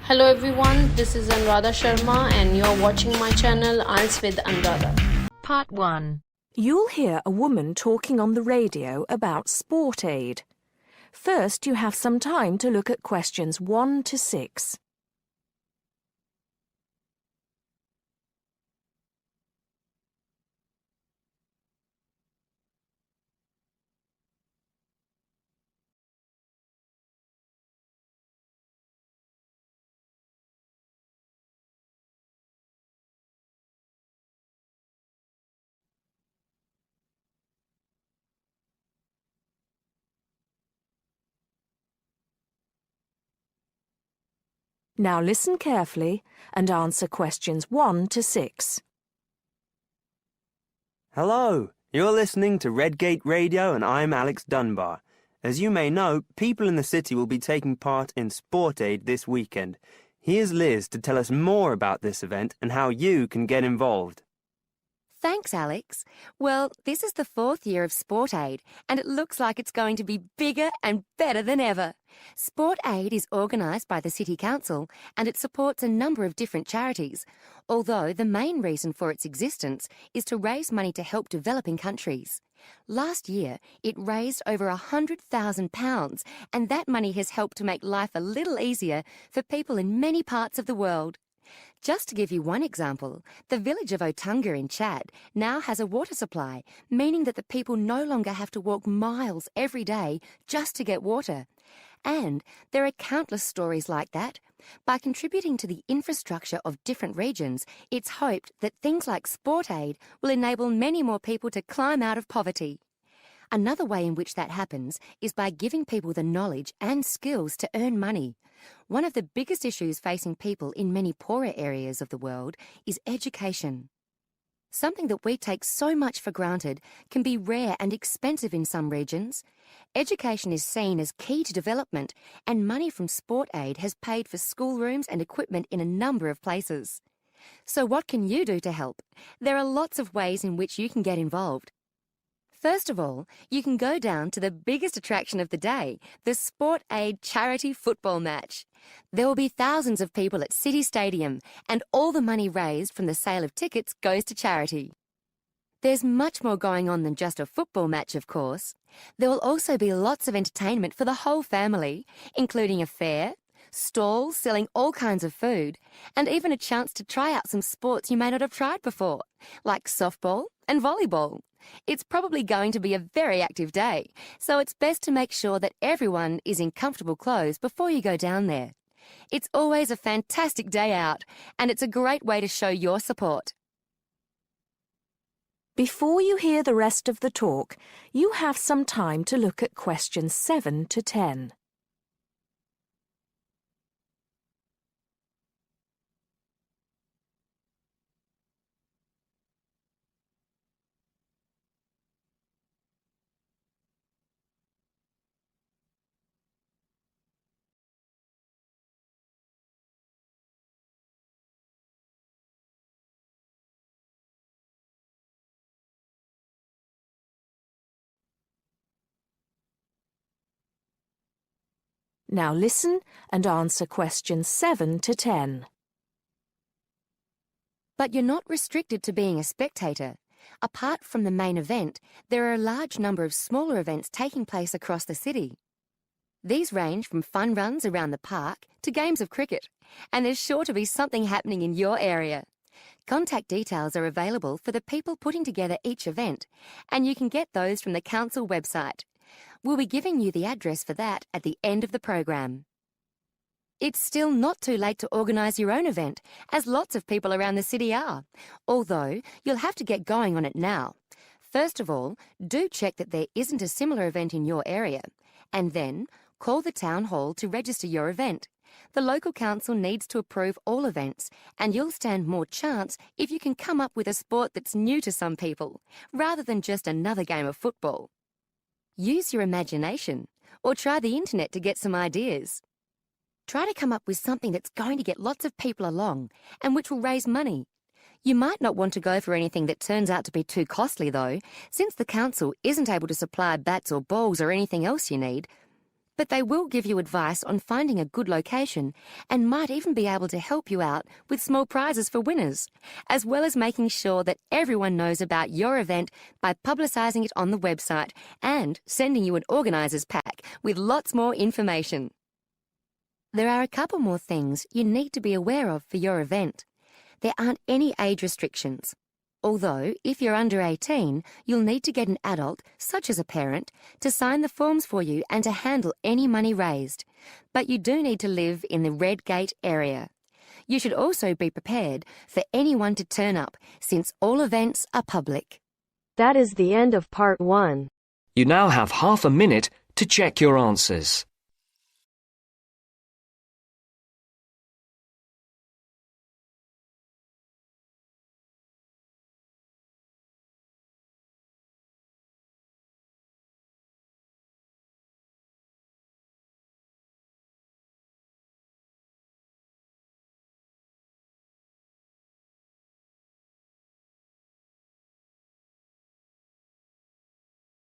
Hello everyone, this is Anuradha Sharma and you're watching my channel IELTS with Anuradha. Part 1. You'll hear a woman talking on the radio about sport aid. First, you have some time to look at questions 1 to 6. Now listen carefully and answer questions 1 to 6. Hello, you're listening to Redgate Radio and I'm Alex Dunbar. As you may know, people in the city will be taking part in Sport Aid this weekend. Here's Liz to tell us more about this event and how you can get involved. Thanks, Alex. Well, this is the 4th year of Sport Aid, and it looks like it's going to be bigger and better than ever. Sport Aid is organised by the City Council, and it supports a number of different charities, although the main reason for its existence is to raise money to help developing countries. Last year, it raised over £100,000, and that money has helped to make life a little easier for people in many parts of the world. Just to give you one example, the village of Otunga in Chad now has a water supply, meaning that the people no longer have to walk miles every day just to get water. And there are countless stories like that. By contributing to the infrastructure of different regions, it's hoped that things like Sport Aid will enable many more people to climb out of poverty. Another way in which that happens is by giving people the knowledge and skills to earn money. One of the biggest issues facing people in many poorer areas of the world is education. Something that we take so much for granted can be rare and expensive in some regions. Education is seen as key to development, and money from Sport Aid has paid for schoolrooms and equipment in a number of places. So what can you do to help? There are lots of ways in which you can get involved. First of all, you can go down to the biggest attraction of the day, the Sport Aid charity football match. There will be thousands of people at City Stadium, and all the money raised from the sale of tickets goes to charity. There's much more going on than just a football match, of course. There will also be lots of entertainment for the whole family, including a fair, stalls selling all kinds of food, and even a chance to try out some sports you may not have tried before, like softball and volleyball. It's probably going to be a very active day, so it's best to make sure that everyone is in comfortable clothes before you go down there. It's always a fantastic day out, and it's a great way to show your support. Before you hear the rest of the talk, you have some time to look at questions 7 to 10. Now listen and answer questions 7 to 10. But you're not restricted to being a spectator. Apart from the main event, there are a large number of smaller events taking place across the city. These range from fun runs around the park to games of cricket, and there's sure to be something happening in your area. Contact details are available for the people putting together each event, and you can get those from the council website. We'll be giving you the address for that at the end of the program. It's still not too late to organise your own event, as lots of people around the city are, although you'll have to get going on it now. First of all, do check that there isn't a similar event in your area, and then call the town hall to register your event. The local council needs to approve all events, and you'll stand more chance if you can come up with a sport that's new to some people, rather than just another game of football. Use your imagination, or try the internet to get some ideas. Try to come up with something that's going to get lots of people along, and which will raise money. You might not want to go for anything that turns out to be too costly though, since the council isn't able to supply bats or balls or anything else you need. but they will give you advice on finding a good location and might even be able to help you out with small prizes for winners, as well as making sure that everyone knows about your event by publicising it on the website and sending you an organiser's pack with lots more information. There are a couple more things you need to be aware of for your event. There aren't any age restrictions. Although, if you're under 18, you'll need to get an adult, such as a parent, to sign the forms for you and to handle any money raised. But you do need to live in the Red Gate area. You should also be prepared for anyone to turn up, since all events are public. That is the end of part 1. You now have half a minute to check your answers.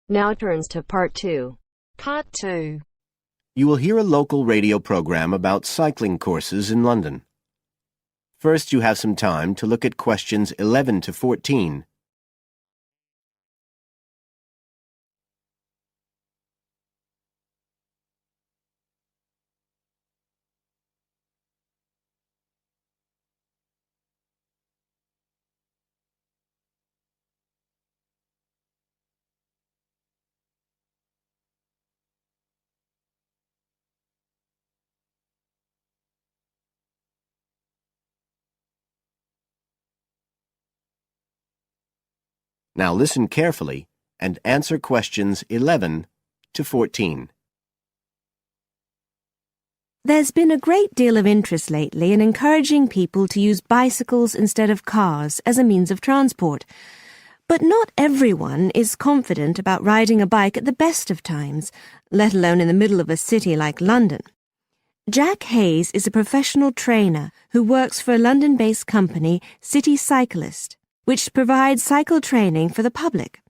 Now turns to part 2. Part 2. You will hear a local radio program about cycling courses in London. First, you have some time to look at questions 11 to 14. Now listen carefully and answer questions 11 to 14. There's been a great deal of interest lately in encouraging people to use bicycles instead of cars as a means of transport. But not everyone is confident about riding a bike at the best of times, let alone in the middle of a city like London. Jack Hayes is a professional trainer who works for a London-based company, City Cyclist, which provides cycle training for the public.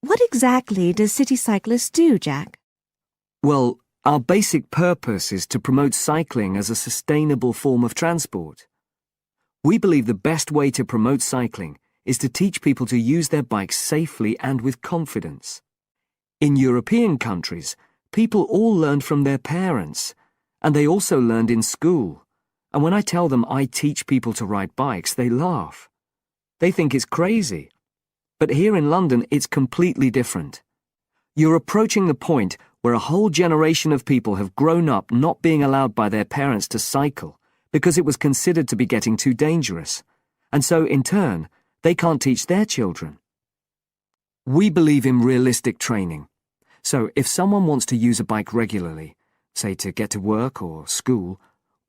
What exactly does City Cyclist do, Jack? Well, our basic purpose is to promote cycling as a sustainable form of transport. We believe the best way to promote cycling is to teach people to use their bikes safely and with confidence. In European countries, people all learned from their parents, and they also learned in school. And when I tell them I teach people to ride bikes, they laugh. They think it's crazy. But here in London, it's completely different. You're approaching the point where a whole generation of people have grown up not being allowed by their parents to cycle because it was considered to be getting too dangerous. And so, in turn, they can't teach their children. We believe in realistic training. So if someone wants to use a bike regularly, say to get to work or school,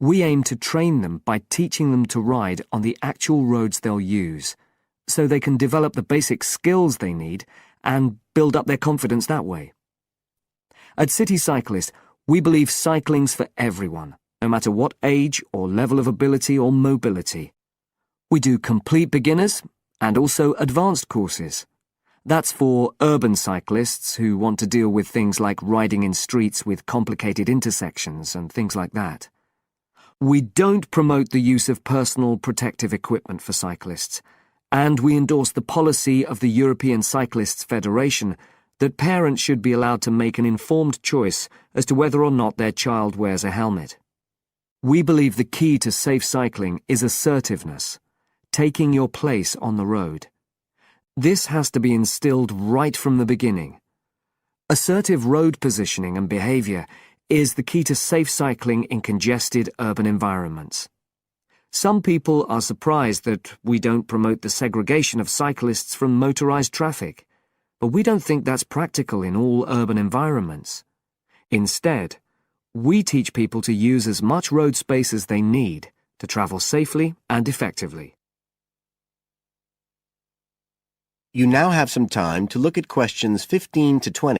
we aim to train them by teaching them to ride on the actual roads they'll use, so they can develop the basic skills they need and build up their confidence that way. At City Cyclist, we believe cycling's for everyone, no matter what age or level of ability or mobility. We do complete beginners and also advanced courses. That's for urban cyclists who want to deal with things like riding in streets with complicated intersections and things like that. We don't promote the use of personal protective equipment for cyclists, and we endorse the policy of the European Cyclists Federation that parents should be allowed to make an informed choice as to whether or not their child wears a helmet. We believe the key to safe cycling is assertiveness, taking your place on the road. This has to be instilled right from the beginning. Assertive road positioning and behaviour is the key to safe cycling in congested urban environments. Some people are surprised that we don't promote the segregation of cyclists from motorised traffic, but we don't think that's practical in all urban environments. Instead, we teach people to use as much road space as they need to travel safely and effectively. You now have some time to look at questions 15 to 20.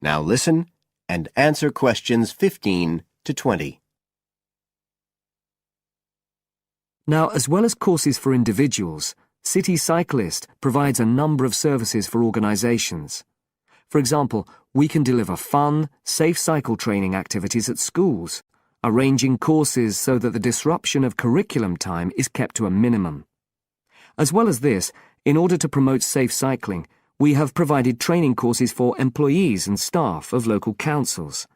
Now listen and answer questions 15 to 20. Now, as well as courses for individuals, City Cyclist provides a number of services for organisations. For example, we can deliver fun, safe cycle training activities at schools, arranging courses so that the disruption of curriculum time is kept to a minimum. As well as this, in order to promote safe cycling, we have provided training courses for employees and staff of local councils.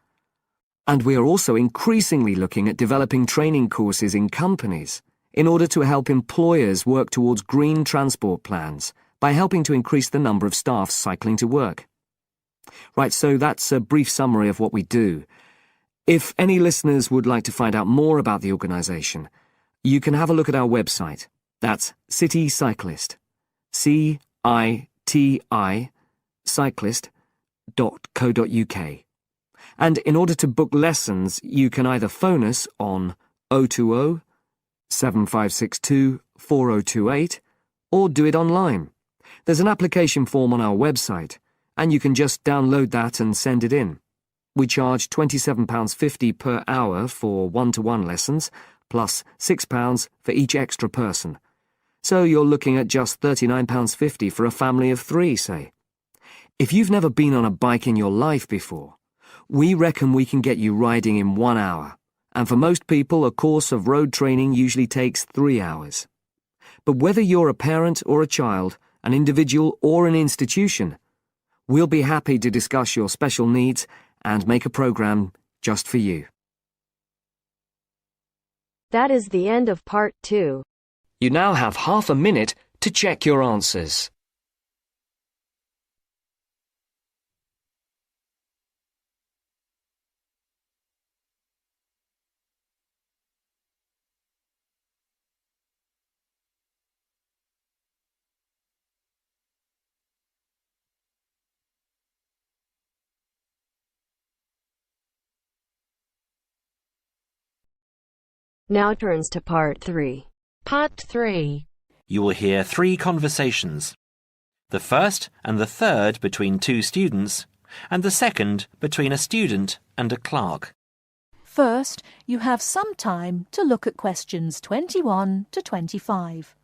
And we are also increasingly looking at developing training courses in companies in order to help employers work towards green transport plans by helping to increase the number of staff cycling to work. Right, so that's a brief summary of what we do. If any listeners would like to find out more about the organisation, you can have a look at our website. That's City Cyclist. CITI cyclist.co.uk. And in order to book lessons, you can either phone us on 020 7562 4028 or do it online. There's an application form on our website, and you can just download that and send it in. We charge £27.50 per hour for one-to-one lessons, plus £6 for each extra person. So you're looking at just £39.50 for a family of 3, say. If you've never been on a bike in your life before, we reckon we can get you riding in 1 hour. And for most people, a course of road training usually takes 3 hours. But whether you're a parent or a child, an individual or an institution, we'll be happy to discuss your special needs and make a program just for you. That is the end of part 2. You now have half a minute to check your answers. Now turns to part 3. Part 3. You will hear 3 conversations. The first and the third between 2 students, and the second between a student and a clerk. First, you have some time to look at questions 21 to 25.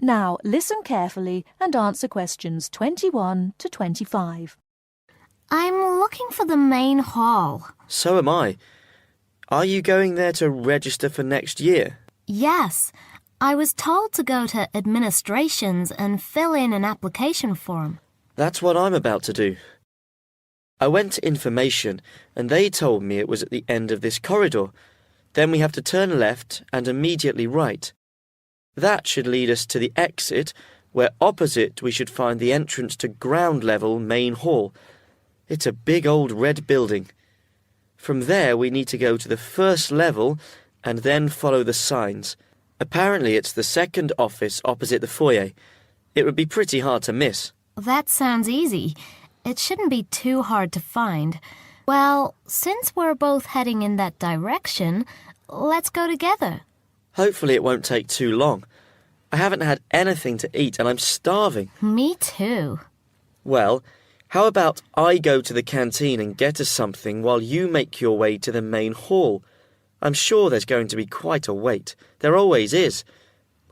Now, listen carefully and answer questions 21 to 25. I'm looking for the main hall. So am I. Are you going there to register for next year? Yes. I was told to go to administrations and fill in an application form. That's what I'm about to do. I went to information and they told me it was at the end of this corridor. Then we have to turn left and immediately right. That should lead us to the exit, where opposite we should find the entrance to ground level main hall. It's a big old red building. From there we need to go to the first level and then follow the signs. Apparently it's the second office opposite the foyer. It would be pretty hard to miss. That sounds easy. It shouldn't be too hard to find. Well, since we're both heading in that direction, let's go together. Hopefully it won't take too long. I haven't had anything to eat and I'm starving. Me too. Well, how about I go to the canteen and get us something while you make your way to the main hall? I'm sure there's going to be quite a wait. There always is.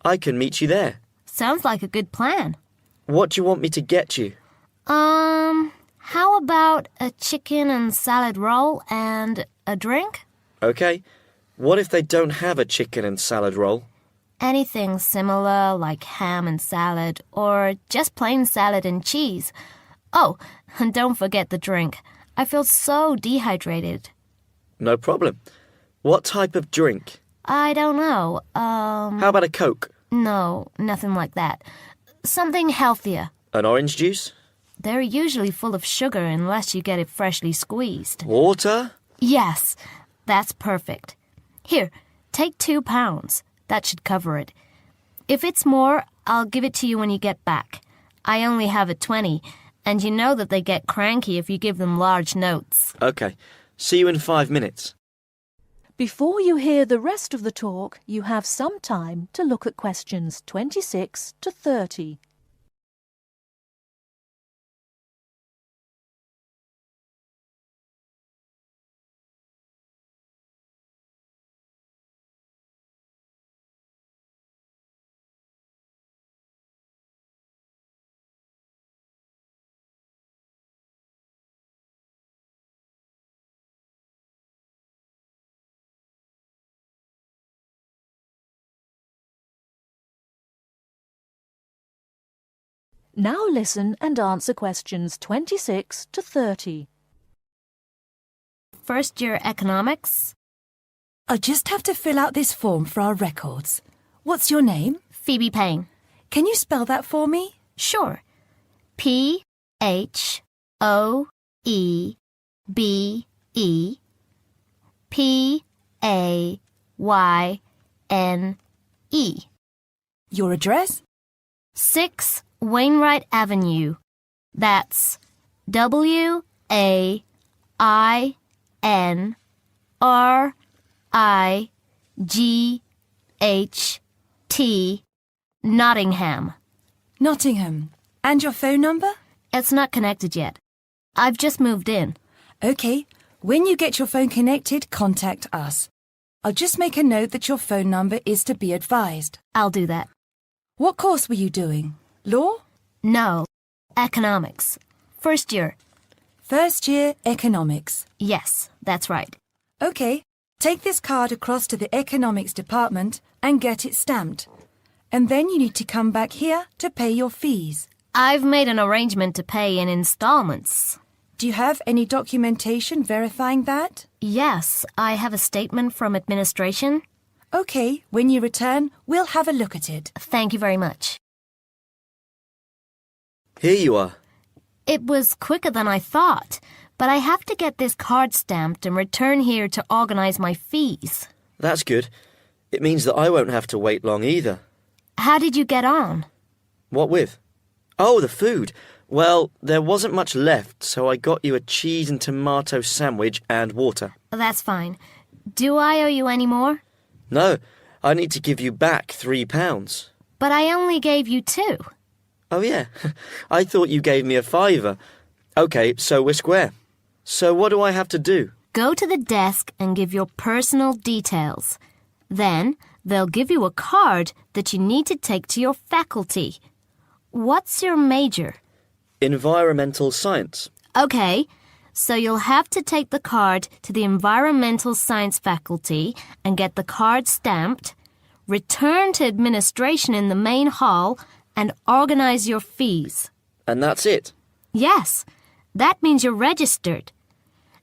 I can meet you there. Sounds like a good plan. What do you want me to get you? How about a chicken and salad roll and a drink? Okay. What if they don't have a chicken and salad roll? Anything similar, like ham and salad, or just plain salad and cheese. Oh, and don't forget the drink. I feel so dehydrated. No problem. What type of drink? I don't know. How about a Coke? No, nothing like that. Something healthier. An orange juice? They're usually full of sugar unless you get it freshly squeezed. Water? Yes, that's perfect. Here, take 2 pounds. That should cover it. If it's more, I'll give it to you when you get back. I only have a 20, and you know that they get cranky if you give them large notes. Okay. See you in 5 minutes. Before you hear the rest of the talk, you have some time to look at questions 26 to 30. Now listen and answer questions 26 to 30. First year economics? I just have to fill out this form for our records. What's your name? Phoebe Payne. Can you spell that for me? Sure. P-H-O-E-B-E-P-A-Y-N-E. Your address? 6 Wainwright Avenue. That's W-A-I-N-R-I-G-H-T, Nottingham. Nottingham. And your phone number? It's not connected yet. I've just moved in. Okay. When you get your phone connected, contact us. I'll just make a note that your phone number is to be advised. I'll do that. What course were you doing? Law? No. Economics. First year. First year economics. Yes, that's right. Okay. Take this card across to the economics department and get it stamped. And then you need to come back here to pay your fees. I've made an arrangement to pay in installments. Do you have any documentation verifying that? Yes, I have a statement from administration. Okay, when you return, we'll have a look at it. Thank you very much. Here you are. It was quicker than I thought, but I have to get this card stamped and return here to organize my fees. That's good. It means that I won't have to wait long either. How did you get on? What with? Oh, the food. Well, there wasn't much left, so I got you a cheese and tomato sandwich and water. That's fine. Do I owe you any more? No, I need to give you back £3. But I only gave you 2. Oh, yeah. I thought you gave me a £5. Okay, so we're square. So what do I have to do? Go to the desk and give your personal details. Then they'll give you a card that you need to take to your faculty. What's your major? Environmental science. Okay, so you'll have to take the card to the environmental science faculty and get the card stamped, return to administration in the main hall, and organize your fees. And that's it? Yes, that means you're registered.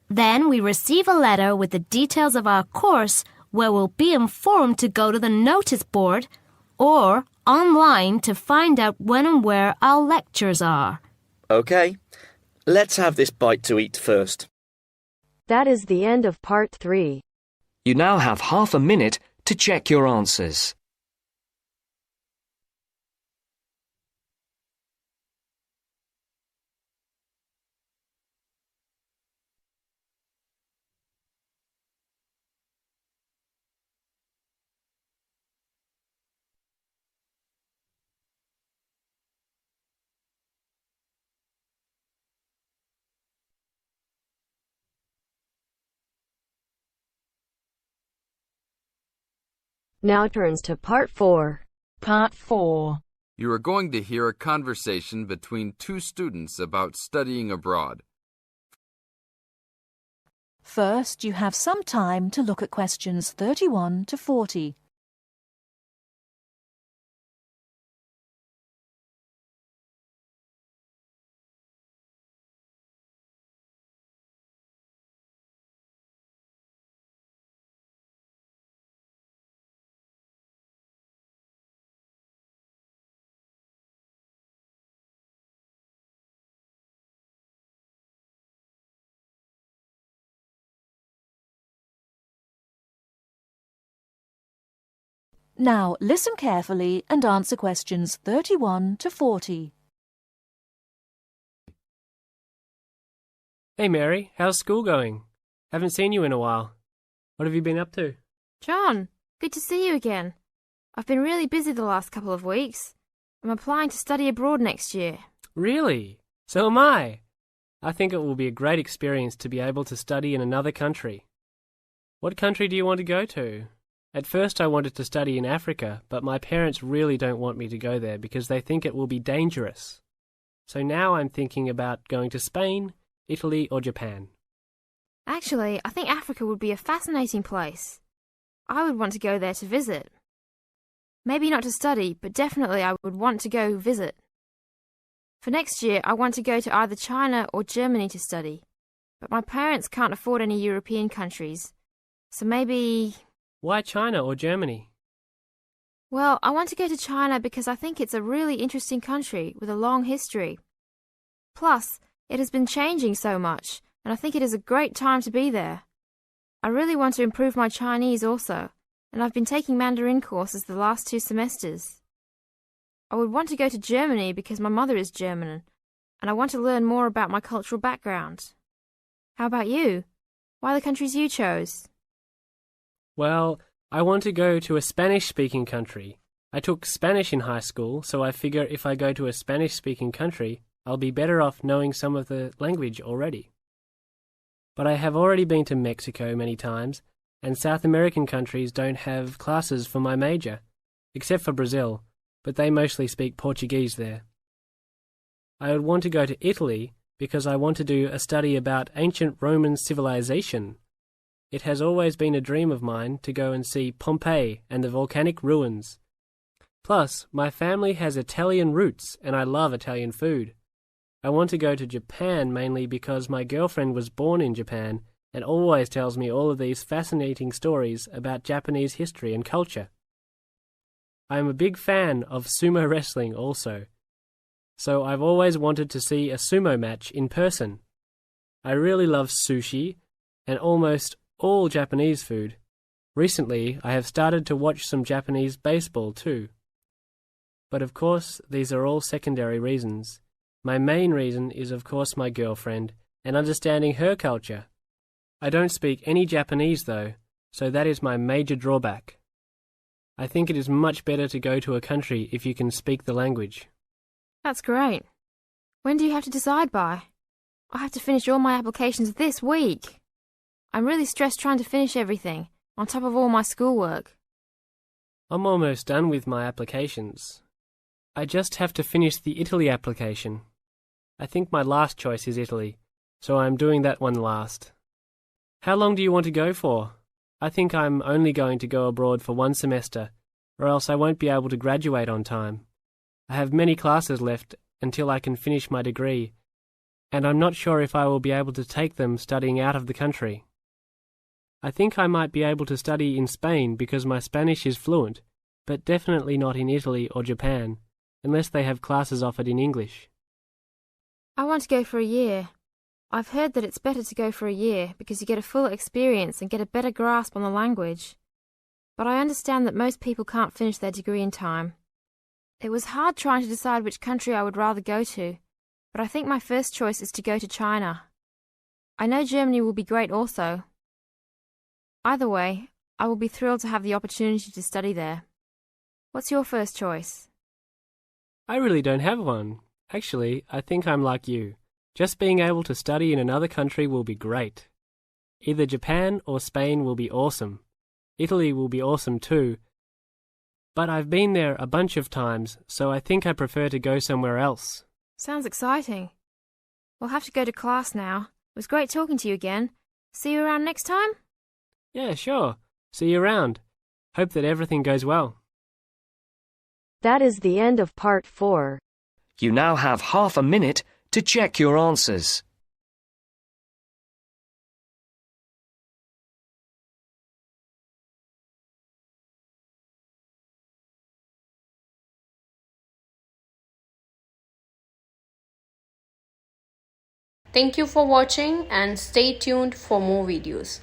Then we receive a letter with the details of our course where we'll be informed to go to the notice board or online to find out when and where our lectures are. Okay, let's have this bite to eat first. That is the end of part 3. You now have half a minute to check your answers. Now turns to part 4. Part 4. You are going to hear a conversation between 2 students about studying abroad. First, you have some time to look at questions 31 to 40. Now listen carefully and answer questions 31 to 40. Hey Mary, how's school going? Haven't seen you in a while. What have you been up to? John, good to see you again. I've been really busy the last couple of weeks. I'm applying to study abroad next year. Really? So am I. I think it will be a great experience to be able to study in another country. What country do you want to go to? At first I wanted to study in Africa, but my parents really don't want me to go there because they think it will be dangerous. So now I'm thinking about going to Spain, Italy or Japan. Actually, I think Africa would be a fascinating place. I would want to go there to visit. Maybe not to study, but definitely I would want to go visit. For next year, I want to go to either China or Germany to study. But my parents can't afford any European countries. So maybe... Why China or Germany? Well, I want to go to China because I think it's a really interesting country with a long history. Plus, it has been changing so much, and I think it is a great time to be there. I really want to improve my Chinese also, and I've been taking Mandarin courses the last 2 semesters. I would want to go to Germany because my mother is German, and I want to learn more about my cultural background. How about you? Why the countries you chose? Well, I want to go to a Spanish-speaking country. I took Spanish in high school, so I figure if I go to a Spanish-speaking country, I'll be better off knowing some of the language already. But I have already been to Mexico many times, and South American countries don't have classes for my major, except for Brazil, but they mostly speak Portuguese there. I would want to go to Italy because I want to do a study about ancient Roman civilization. It has always been a dream of mine to go and see Pompeii and the volcanic ruins. Plus, my family has Italian roots and I love Italian food. I want to go to Japan mainly because my girlfriend was born in Japan and always tells me all of these fascinating stories about Japanese history and culture. I am a big fan of sumo wrestling also, so I've always wanted to see a sumo match in person. I really love sushi and almost all Japanese food. Recently, I have started to watch some Japanese baseball too. But of course, these are all secondary reasons. My main reason is of course my girlfriend and understanding her culture. I don't speak any Japanese though, so that is my major drawback. I think it is much better to go to a country if you can speak the language. That's great. When do you have to decide by? I have to finish all my applications this week. I'm really stressed trying to finish everything, on top of all my schoolwork. I'm almost done with my applications. I just have to finish the Italy application. I think my last choice is Italy, so I'm doing that one last. How long do you want to go for? I think I'm only going to go abroad for 1 semester, or else I won't be able to graduate on time. I have many classes left until I can finish my degree, and I'm not sure if I will be able to take them studying out of the country. I think I might be able to study in Spain because my Spanish is fluent, but definitely not in Italy or Japan, unless they have classes offered in English. I want to go for a year. I've heard that it's better to go for a year because you get a full experience and get a better grasp on the language. But I understand that most people can't finish their degree in time. It was hard trying to decide which country I would rather go to, but I think my first choice is to go to China. I know Germany will be great also. Either way, I will be thrilled to have the opportunity to study there. What's your first choice? I really don't have one. Actually, I think I'm like you. Just being able to study in another country will be great. Either Japan or Spain will be awesome. Italy will be awesome too. But I've been there a bunch of times, so I think I prefer to go somewhere else. Sounds exciting. We'll have to go to class now. It was great talking to you again. See you around next time? Yeah, sure. See you around. Hope that everything goes well. That is the end of part 4. You now have half a minute to check your answers. Thank you for watching and stay tuned for more videos.